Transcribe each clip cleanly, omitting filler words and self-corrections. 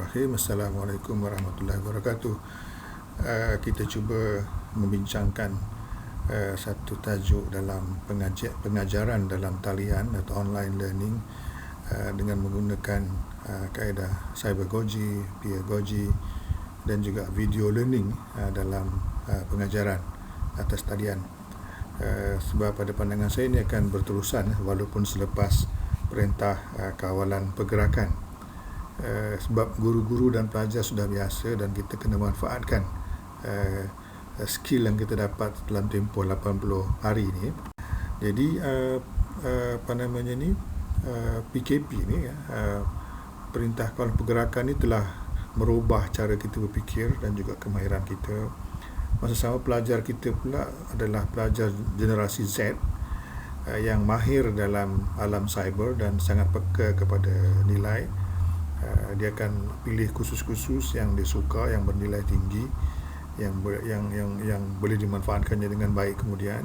Bismillahirrahmanirrahim. Assalamualaikum warahmatullahi wabarakatuh. Kita cuba membincangkan satu tajuk dalam pengajaran dalam talian atau online learning dengan menggunakan kaedah cybergogy, peergogy dan juga video learning dalam pengajaran atas talian. Sebab pada pandangan saya ini akan berterusan walaupun selepas perintah kawalan pergerakan. Sebab guru-guru dan pelajar sudah biasa dan kita kena manfaatkan skill yang kita dapat dalam tempoh 80 hari ni. Jadi PKP ni perintah kawalan pergerakan ni telah merubah cara kita berfikir dan juga kemahiran kita. Masa sama pelajar kita pula adalah pelajar generasi Z yang mahir dalam alam cyber dan sangat peka kepada nilai. Dia akan pilih kursus-kursus yang dia suka, yang bernilai tinggi, yang boleh dimanfaatkannya dengan baik kemudian.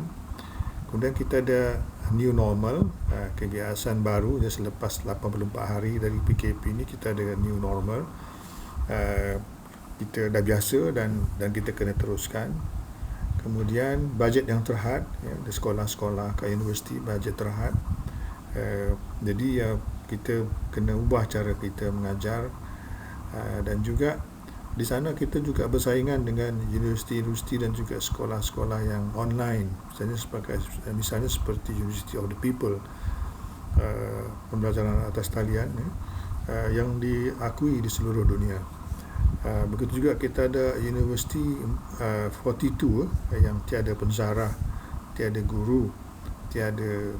Kemudian kita ada new normal, kebiasaan baru selepas 84 hari dari PKP ini. Kita ada new normal. Kita dah biasa dan kita kena teruskan. Kemudian bajet yang terhad, di sekolah-sekolah ke universiti bajet terhad. Jadi kita kena ubah cara kita mengajar, dan juga di sana kita juga bersaingan dengan universiti-universiti dan juga sekolah-sekolah yang online, misalnya seperti University of the People, pembelajaran atas talian yang diakui di seluruh dunia. Begitu juga kita ada University 42 yang tiada pensarah, tiada guru, tiada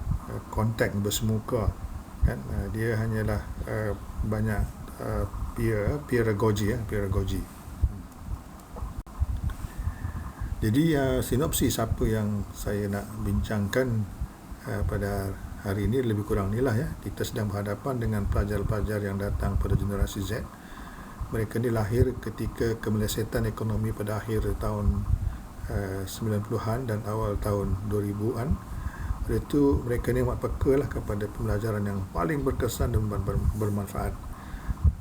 kontak bersemuka, kan. Dia hanyalah banyak peergogy. Jadi sinopsis apa yang saya nak bincangkan pada hari ini lebih kurang inilah ya. Kita sedang berhadapan dengan pelajar-pelajar yang datang pada generasi Z. Mereka ni lahir ketika kemelesetan ekonomi pada akhir tahun 90-an dan awal tahun 2000-an. Oleh itu mereka ni amat peka lah kepada pembelajaran yang paling berkesan dan bermanfaat.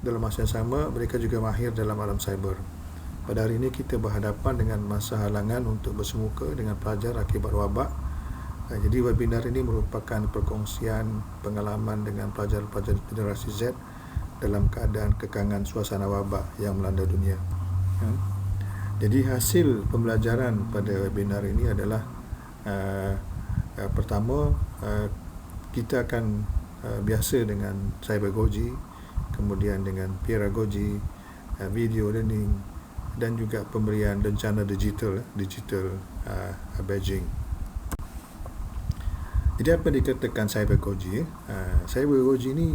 Dalam masa yang sama mereka juga mahir dalam alam cyber. Pada hari ini kita berhadapan dengan masa halangan untuk bersemuka dengan pelajar akibat wabak. Jadi webinar ini merupakan perkongsian pengalaman dengan pelajar-pelajar generasi Z dalam keadaan kekangan suasana wabak yang melanda dunia. Jadi hasil pembelajaran pada webinar ini adalah pertama, kita akan biasa dengan cybergogy, kemudian dengan peergogy, video learning dan juga pemberian rencana digital badging. Jadi apa dikatakan cybergogy? Cybergogy ni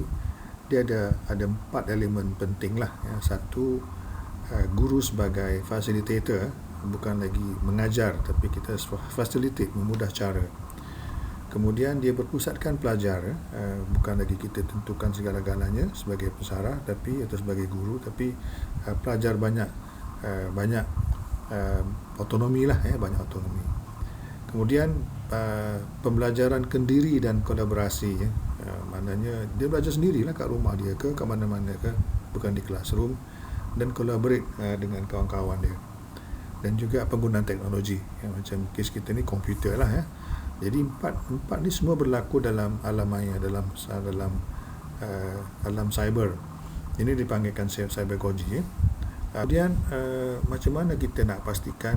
dia ada 4 elemen penting lah. Satu, guru sebagai facilitator, bukan lagi mengajar tapi kita facilitate, memudah cara. Kemudian dia berpusatkan pelajar, bukan lagi kita tentukan segala-galanya sebagai pensarah tapi atau sebagai guru, tapi pelajar banyak autonomi lah, banyak autonomi. Kemudian pembelajaran kendiri dan kolaborasi, maknanya dia belajar sendirilah kat rumah dia ke mana-mana ke, bukan di classroom, dan collaborate dengan kawan-kawan dia. Dan juga penggunaan teknologi, macam kes kita ni komputer lah ya. Jadi empat ni semua berlaku dalam alam maya, dalam alam cyber. Ini dipanggilkan cybergogy. Kemudian macam mana kita nak pastikan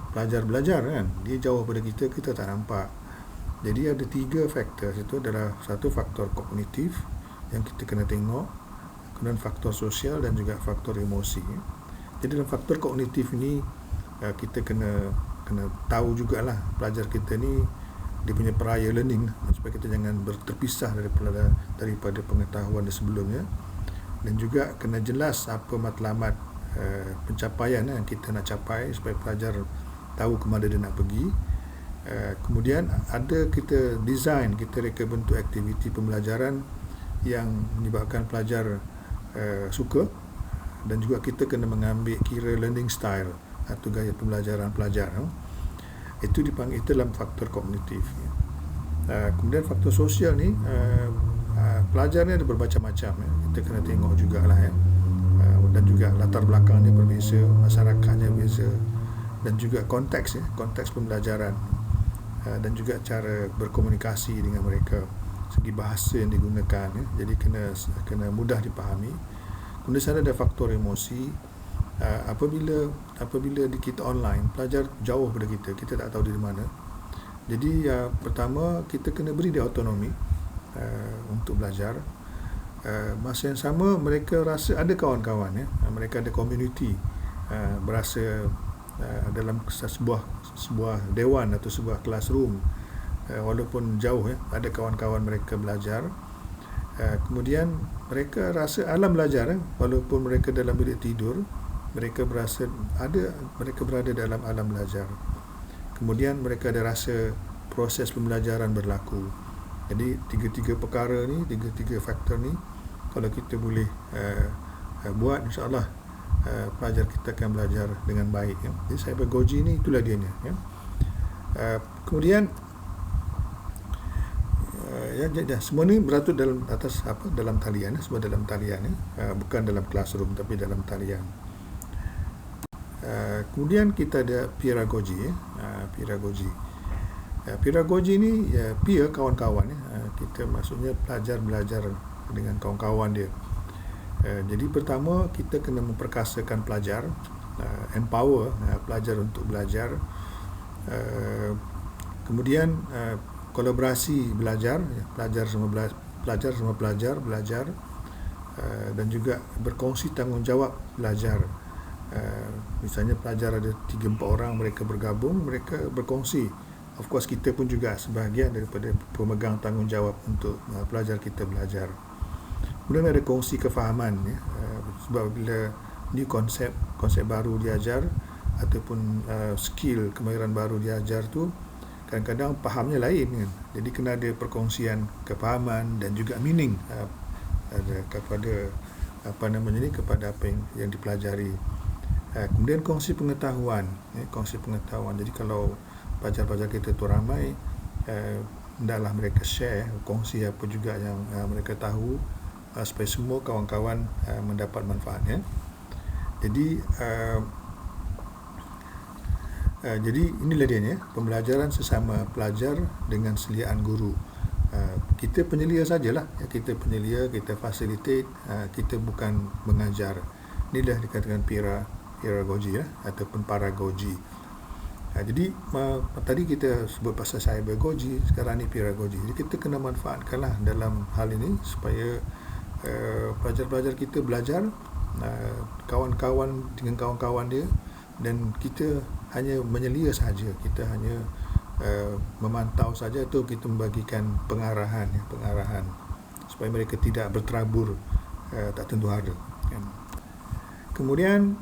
pelajar belajar, kan? Dia jauh pada kita tak nampak. Jadi ada 3 faktor. Itu adalah satu faktor kognitif yang kita kena tengok, kemudian faktor sosial dan juga faktor emosi. Jadi dalam faktor kognitif ini kita kena tahu jugalah pelajar kita ni dia punya prior learning, supaya kita jangan terpisah daripada pengetahuan dia sebelumnya. Dan juga kena jelas apa matlamat pencapaian yang kita nak capai supaya pelajar tahu ke mana dia nak pergi. Kemudian kita design, kita reka bentuk aktiviti pembelajaran yang menyebabkan pelajar suka, dan juga kita kena mengambil kira learning style atau gaya pembelajaran pelajar. Itu dipanggil, itu dalam faktor kognitif. Kemudian faktor sosial ni, pelajar ni ada bermacam-macam. Kita kena tengok jugalah juga latar belakangnya berbeza, masyarakatnya berbeza, dan juga konteks konteks pembelajaran, dan juga cara berkomunikasi dengan mereka, segi bahasa yang digunakan jadi kena mudah dipahami. Kemudian sana ada faktor emosi. Apabila kita online, pelajar jauh daripada kita tak tahu di mana. Jadi pertama kita kena beri dia autonomi untuk belajar. Masa yang sama mereka rasa ada kawan-kawan mereka ada community, berasa dalam sebuah dewan atau sebuah classroom, walaupun jauh ada kawan-kawan mereka belajar. Kemudian mereka rasa alam belajar, walaupun mereka dalam bilik tidur, mereka berada dalam alam belajar. Kemudian mereka ada rasa proses pembelajaran berlaku. Jadi tiga-tiga perkara ni, tiga-tiga faktor ni kalau kita boleh buat, insya-Allah pelajar kita akan belajar dengan baik Jadi cybergogy ni itulah dianya Kemudian semua ni beratut dalam talian, semua dalam talian bukan dalam classroom tapi dalam talian. Kemudian kita ada peeragogy. Peeragogy ni peer, kawan-kawan kita maksudnya pelajar belajar dengan kawan-kawan dia. Jadi pertama kita kena memperkasakan pelajar, empower pelajar untuk belajar. Kemudian kolaborasi belajar, pelajar sama pelajar belajar, dan juga berkongsi tanggungjawab belajar. Misalnya pelajar ada 3-4 orang, mereka bergabung, mereka berkongsi. Of course kita pun juga sebahagian daripada pemegang tanggungjawab untuk pelajar kita belajar. Kemudian ada kongsi kefahaman sebab bila ni konsep baru diajar ataupun skill kemahiran baru diajar tu kadang-kadang fahamnya lain Jadi kena ada perkongsian kefahaman dan juga meaning kepada kepada apa yang dipelajari. Kemudian kongsi pengetahuan. Jadi kalau pelajar-pelajar kita tu ramai, hendaklah mereka share, kongsi apa juga yang mereka tahu, supaya semua kawan-kawan mendapat manfaatnya. Jadi inilah dia pembelajaran sesama pelajar dengan seliaan guru. Kita penyelia sajalah, kita penyelia, kita facilitate, kita bukan mengajar. Inilah dikatakan peeragogy ataupun paragogy. Jadi tadi kita sebut pasal cybergogy, sekarang ni peeragogy. Jadi kita kena manfaatkanlah dalam hal ini supaya pelajar-pelajar kita belajar, kawan-kawan dengan kawan-kawan dia, dan kita hanya menyelia saja, kita hanya memantau saja atau kita membagikan pengarahan supaya mereka tidak berterabur tak tentu hara. Kemudian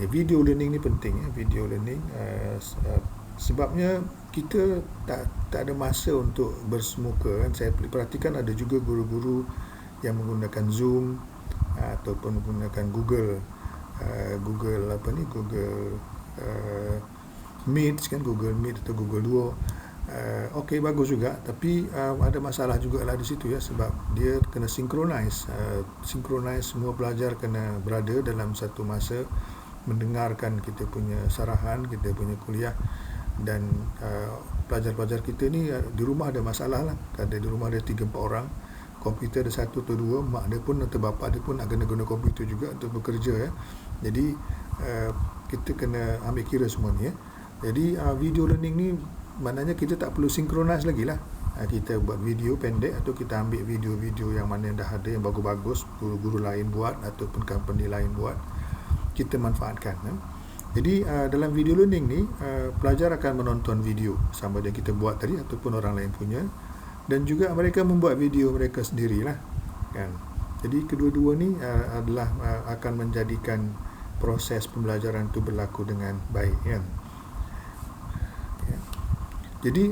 video learning ni penting video learning sebabnya kita tak ada masa untuk bersemuka Saya perhatikan ada juga guru-guru yang menggunakan Zoom ataupun menggunakan Google Meet Google Meet atau Google Duo. Okey, bagus juga, tapi ada masalah jugalah di situ sebab dia kena synchronize semua pelajar kena berada dalam satu masa mendengarkan kita punya sarahan, kita punya kuliah. Dan pelajar-pelajar kita ni di rumah ada masalah lah. Di rumah ada 3-4 orang, komputer ada 1 atau 2, mak dia pun atau bapa dia pun nak kena guna komputer juga untuk bekerja Jadi kita kena ambil kira semua ni Jadi video learning ni maknanya kita tak perlu synchronize lagi lah. Kita buat video pendek atau kita ambil video-video yang mana yang dah ada, yang bagus-bagus, guru-guru lain buat ataupun company lain buat, kita manfaatkan. Jadi dalam video learning ni pelajar akan menonton video sama ada kita buat tadi ataupun orang lain punya, dan juga mereka membuat video mereka sendirilah kan. Jadi kedua-dua ni adalah akan menjadikan proses pembelajaran itu berlaku dengan baik Jadi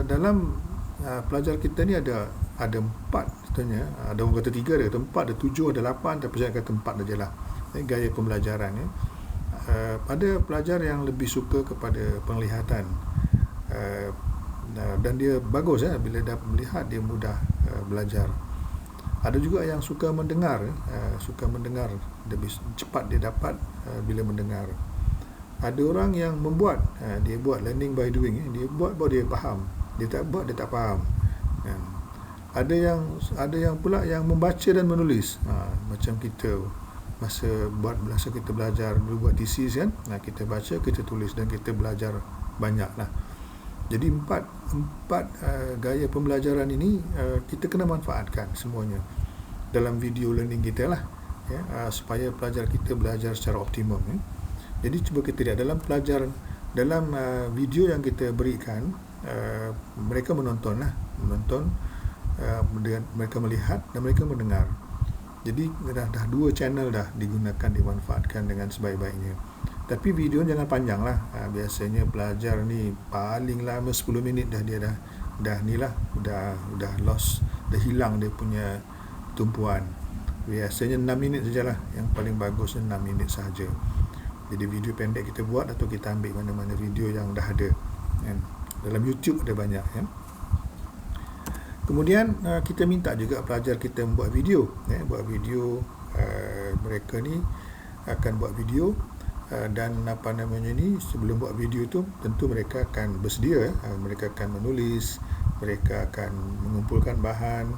dalam pelajar kita ni ada 4 katanya, ada orang kata 3, ada 4, ada 7, ada 8, tapi saya kata 4 sajalah gaya pembelajaran Ada pelajar yang lebih suka kepada penglihatan, dan dia bagus bila dah melihat dia mudah belajar. Ada juga yang suka mendengar, lebih cepat dia dapat bila mendengar. Ada orang yang membuat, dia buat learning by doing, dia buat baru dia faham, dia tak buat dia tak faham. Ada yang pula yang membaca dan menulis, macam kita masa kita belajar dulu buat thesis kan, kita baca, kita tulis dan kita belajar banyak lah. Jadi empat gaya pembelajaran ini kita kena manfaatkan semuanya dalam video learning kita lah, supaya pelajar kita belajar secara optimum. Jadi cuba kita lihat dalam video yang kita berikan, mereka menonton, mereka melihat dan mereka mendengar. Jadi dah 2 channel dah digunakan, dimanfaatkan dengan sebaik-baiknya. Tapi video jangan panjang lah. Biasanya pelajar ni paling lama 10 minit dah dia dah lost, dah hilang dia punya tumpuan. Biasanya 6 minit sajalah, yang paling bagus 6 minit sahaja. Jadi video pendek kita buat atau kita ambil mana-mana video yang dah ada, kan? Dalam YouTube ada banyak, kan? Kemudian kita minta juga pelajar kita membuat video, mereka ni akan buat video, dan sebelum buat video tu tentu mereka akan bersedia, mereka akan menulis, mereka akan mengumpulkan bahan,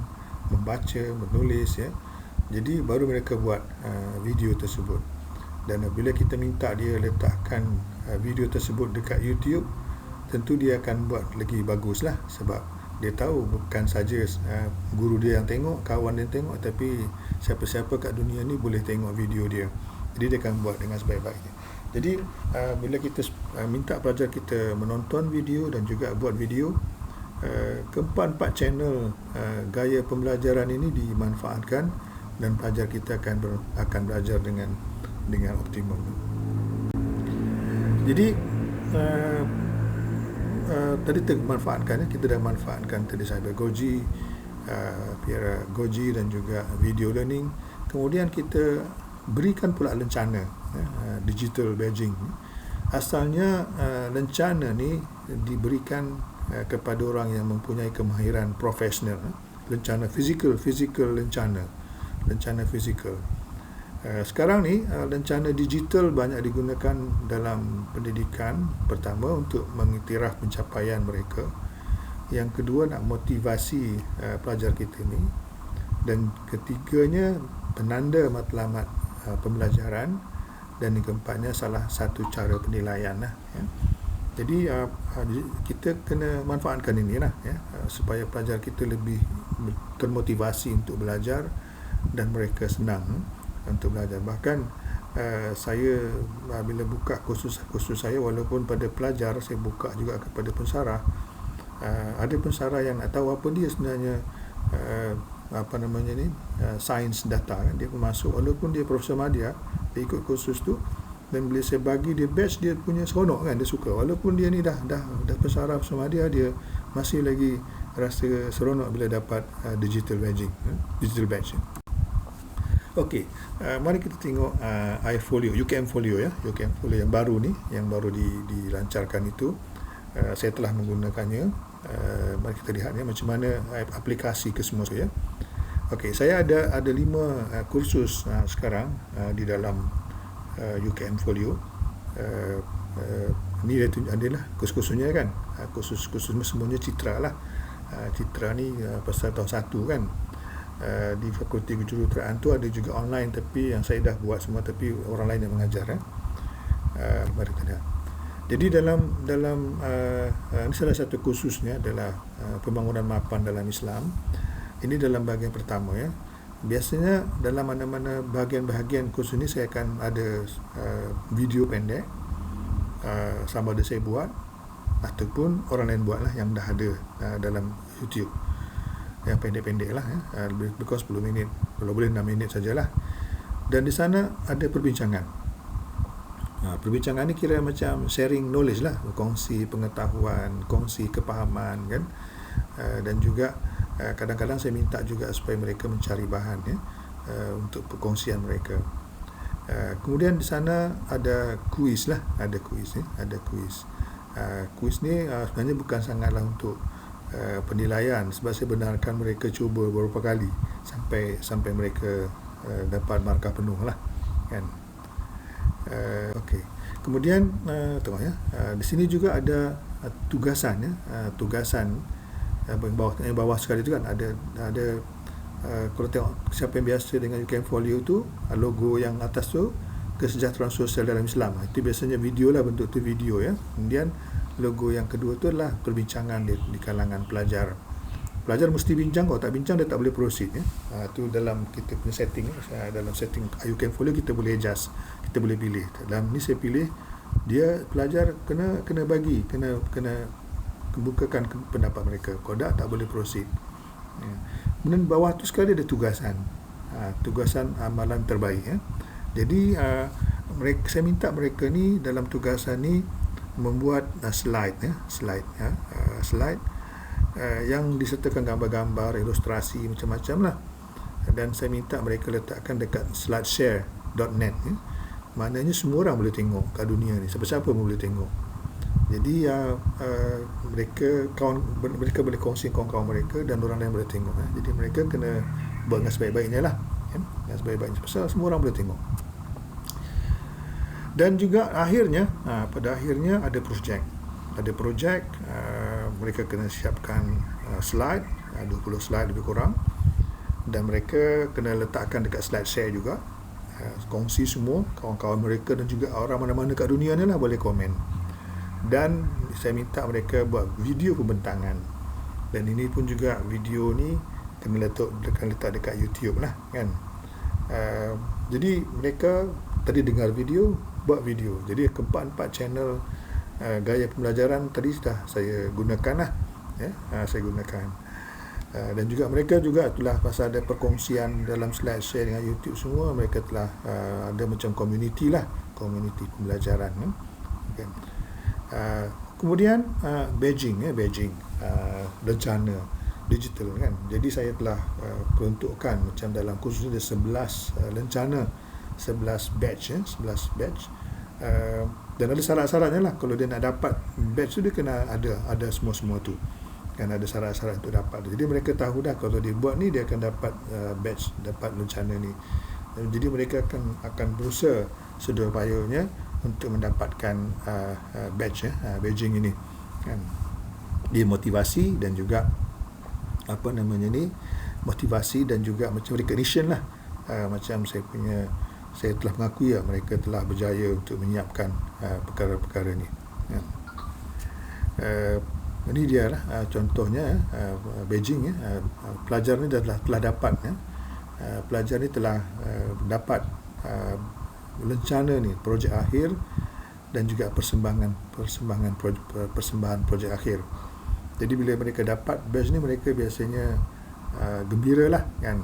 membaca, menulis, jadi baru mereka buat video tersebut. Dan bila kita minta dia letakkan video tersebut dekat YouTube, tentu dia akan buat lagi baguslah, sebab dia tahu bukan saja guru dia yang tengok, kawan dia tengok, tapi siapa-siapa kat dunia ni boleh tengok video dia. Jadi dia akan buat dengan sebaik-baiknya. Jadi bila kita minta pelajar kita menonton video dan juga buat video, keempat channel gaya pembelajaran ini dimanfaatkan dan pelajar kita akan belajar dengan optimum. Jadi tadi kita dah manfaatkan tadi Cybergoji, Pedagogy dan juga video learning. Kemudian kita berikan pula lencana, digital badging. Asalnya lencana ni diberikan kepada orang yang mempunyai kemahiran profesional, lencana fizikal lencana fizikal. Sekarang ni lencana digital banyak digunakan dalam pendidikan. Pertama, untuk mengiktiraf pencapaian mereka. Yang kedua, nak motivasi pelajar kita ni. Dan ketiganya, penanda matlamat pembelajaran. Dan yang keempatnya, salah satu cara penilaian lah, ya. Jadi kita kena manfaatkan ini lah, ya, supaya pelajar kita lebih termotivasi untuk belajar dan mereka senang untuk belajar. Bahkan saya bila buka kursus saya, walaupun pada pelajar, saya buka juga kepada pensara. Ada pensara yang nak tahu apa dia sebenarnya sains data, kan? Dia pun masuk, walaupun dia Profesor Madya, dia ikut kursus tu, dan bila saya bagi dia badge, dia punya seronok, kan? Dia suka, walaupun dia ni dah pensara Profesor Madya, dia masih lagi rasa seronok bila dapat digital badge. Okey, mari kita tengok iFolio, UKM Folio, ya. UKM Folio yang baru ni, yang baru dilancarkan itu. Saya telah menggunakannya. Mari kita lihat, ya, macam mana aplikasi ke semua saya. Okey, saya ada 5 kursus sekarang di dalam UKM Folio. Ni adalah kursus-kursusnya, kan. Kursus semuanya citra lah. Citra ni pasal tahun 1, kan. Di Fakulti Kejuruteraan tu ada juga online, tapi yang saya dah buat semua, tapi orang lain yang mengajar, mari kita lihat. Jadi dalam ini salah satu kursusnya adalah pembangunan mapan dalam Islam. Ini dalam bahagian pertama, ya. Biasanya dalam mana-mana bahagian-bahagian kursus ini saya akan ada video pendek, sama ada saya buat ataupun orang lain buatlah, yang dah ada dalam YouTube, yang pendek-pendek lah, lebih kurang 10 minit, kalau boleh 6 minit sajalah. Dan di sana ada perbincangan. Perbincangan ni kira macam sharing knowledge lah, kongsi pengetahuan, kongsi kepahaman, kan. Dan juga kadang-kadang saya minta juga supaya mereka mencari bahan, ya, untuk perkongsian mereka. Kemudian di sana ada kuis lah, ada kuis. Kuis ni sebenarnya bukan sangatlah untuk penilaian, sebab saya benarkan mereka cuba beberapa kali sampai mereka dapat markah penuh lah, kan. Okey. Kemudian tengok ya, di sini juga ada tugasan ya, tugasan yang bawah sekali tu kan ada kalau tengok siapa yang biasa dengan UKM Folio tu, logo yang atas tu kesejahteraan sosial dalam Islam. Itu biasanya video lah, bentuk tu video ya. Kemudian logo yang kedua tu adalah perbincangan di kalangan pelajar. Pelajar mesti bincang, kalau tak bincang dia tak boleh proceed ya. Tu dalam kita punya setting dalam setting UKM Folio kita boleh adjust, kita boleh pilih. Dalam ni saya pilih dia pelajar kena bukakan pendapat mereka. Kalau tak boleh proceed. Ya. Kemudian bawah tu sekali ada tugasan. Tugasan amalan terbaik ya. Jadi saya minta mereka ni dalam tugasan ni membuat slide yang disertakan gambar-gambar, ilustrasi macam-macam lah. Dan saya minta mereka letakkan dekat slideshare.net ya. Maknanya semua orang boleh tengok kat dunia ni, siapa-siapa pun boleh tengok. Jadi mereka boleh kongsi kawan-kawan mereka dan orang lain boleh tengok ya. Jadi mereka kena buat dengan sebaik-baiknya lah ya. Dengan sebaik-baiknya, pasal semua orang boleh tengok. Dan juga akhirnya pada akhirnya ada projek mereka kena siapkan slide 20 slide lebih kurang, dan mereka kena letakkan dekat slide share juga, kongsi semua kawan-kawan mereka dan juga orang mana-mana kat dunia ni lah boleh komen. Dan saya minta mereka buat video pembentangan, dan ini pun juga video ni kena letak dekat YouTube lah kan. Jadi mereka tadi dengar video, buat video. Jadi keempat-empat channel gaya pembelajaran tadi sudah saya gunakan lah ya. Saya gunakan dan juga mereka juga telah, pasal ada perkongsian dalam slide share dengan YouTube semua, mereka telah ada macam community pembelajaran ya. Okay. Kemudian Beijing rencana digital kan. Jadi saya telah peruntukkan macam dalam kursus ada 11 rencana, 11 batch ya, 11 batch. Dan ada syarat-syaratnya lah. Kalau dia nak dapat batch tu, dia kena ada semua-semua tu kan, ada syarat-syarat untuk dapat. Jadi mereka tahu dah kalau dia buat ni dia akan dapat batch, dapat rencana ni. Jadi mereka akan berusaha sedaya-upayanya untuk mendapatkan batch ya, Beijing ini kan. Dia motivasi dan juga motivasi dan juga macam recognition lah. Macam saya telah mengakui ya, mereka telah berjaya untuk menyiapkan perkara-perkara ni ya. Ini dia lah contohnya Beijing ya. Pelajar ni telah dapat ya. Pelajar ni telah dapat rencana ni, projek akhir dan juga persembahan projek akhir. Jadi bila mereka dapat batch ni, mereka biasanya gembira lah kan.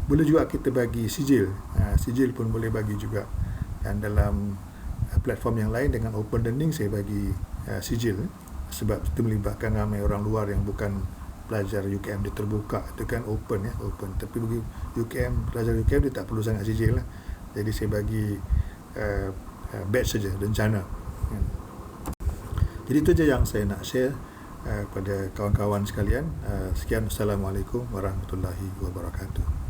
Boleh juga kita bagi sijil, sijil pun boleh bagi juga. Dan dalam platform yang lain dengan Open Learning saya bagi sijil sebab itu melibatkan ramai orang luar yang bukan pelajar UKM. Dia terbuka, itu kan open ya, open. Tapi bagi UKM, pelajar UKM dia tak perlu sangat sijil lah. Jadi saya bagi batch saja, rencana. Jadi itu je yang saya nak share kepada kawan-kawan sekalian. Sekian, Assalamualaikum warahmatullahi wabarakatuh.